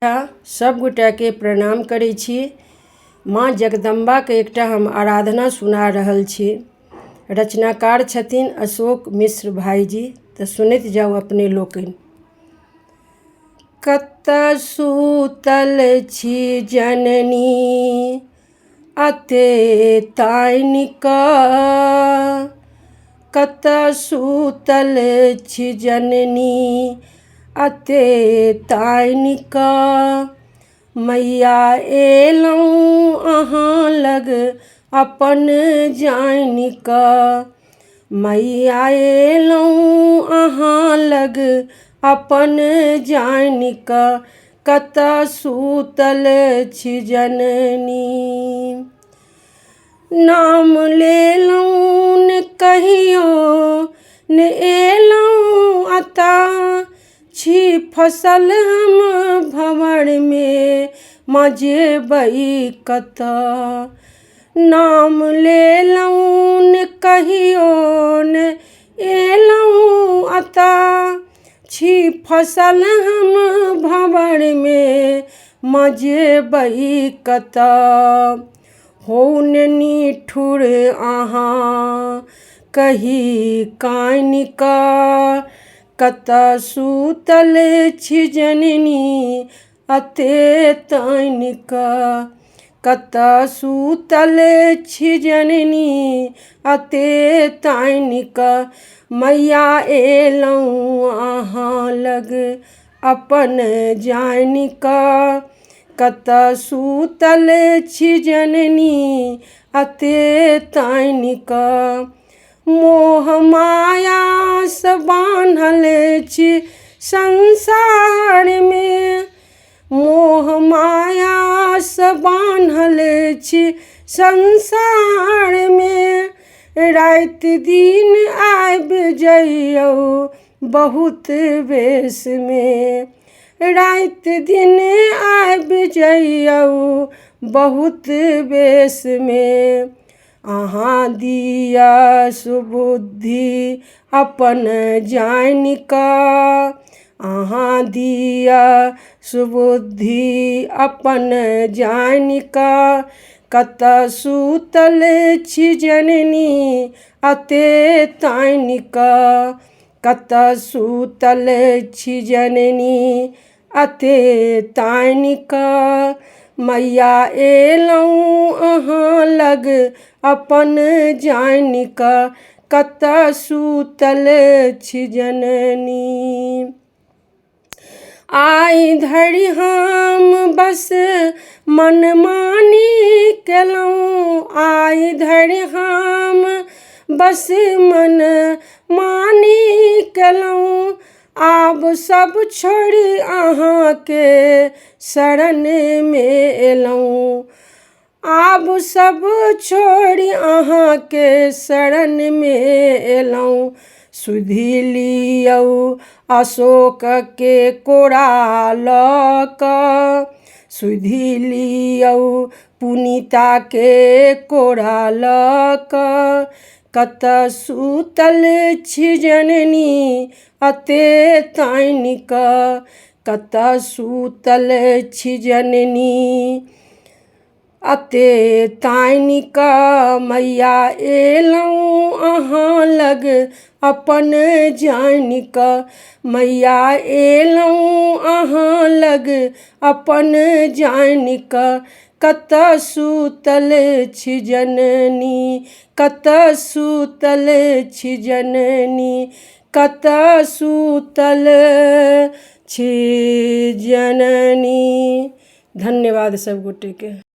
सब गोटा के प्रणाम करै छी। माँ जगदम्बा के एकटा हम आराधना सुना रहल छी। रचनाकार छथिन अशोक मिश्र भाईजी। तऽ सुनैत जाउ अपने लोकनि। कतऽ सूतल छी जननी अते तानिक, कतऽ सूतल छी जननी अते तानिक, मैया एलहुँ अहाँ लग अपन जानिक, मैया एलहुँ अहाँ लग अपन जानिक, कतऽ सूतल छी जननी। नाम लेलहुँ ने कहियो ने एलहुँ अतऽ, छी फसल हम भंवर में माँ जेबै कतऽ। नाम लेलहुँ ने कहियो ने एलहुँ अतऽ, छी फसल हम भंवर में माँ जेबै कतऽ। हो ने निठुर अहाँ कही कानिक, कतऽ सूतल छी जननी अते तानिक, कतऽ सूतल छी जननी अते तानिक, मैया एलहुँ अहाँ लग अपन जानिक, कतऽ सूतल छी जननी अते तानिक। मोह माया सँ बान्हल छी संसार में, मोह माया सँ बान्हल छी संसार में, राति दिन आबि जइयौ बहुत बेस में, राति दिन आबि जइयौ बहुत बेस में। अहाँ दिअ सुबुद्धि अपन जानिक, अहाँ दिअ सुबुद्धि अपन जानिक, कतऽ सूतल छी जननी अते तानिक, कतऽ सूतल छी जननी अते तानिक, मैया एलहुँ अहाँ लग अपन जानिक, कतऽ सूतल छी जननी। आइ धरि हम बस मनमानी केलहुँ, आइ धरि हम बस मनमानी केलहुँ, आब सब छोड़ि अहाँके शरण में एलहुँ, आब सब छोड़ि अहाँके शरण में एलहुँ। सुधि लियौ अशोक के कोरा लऽ कऽ, सुधि लियौ पुनीता के कोरा लऽ कऽ, कतऽ सूतल छी जननी अते तानिक, कतऽ सूतल छी जननी अते तानिक, मैया एलहुँ अहाँ लग अपन जानिक, मैया एलहुँ अहाँ लग अपन जानिक, कतऽ सूतल छी जननी, कतऽ सूतल छी जननी, कतऽ सूतल छी जननी। धन्यवाद सब गोटे के।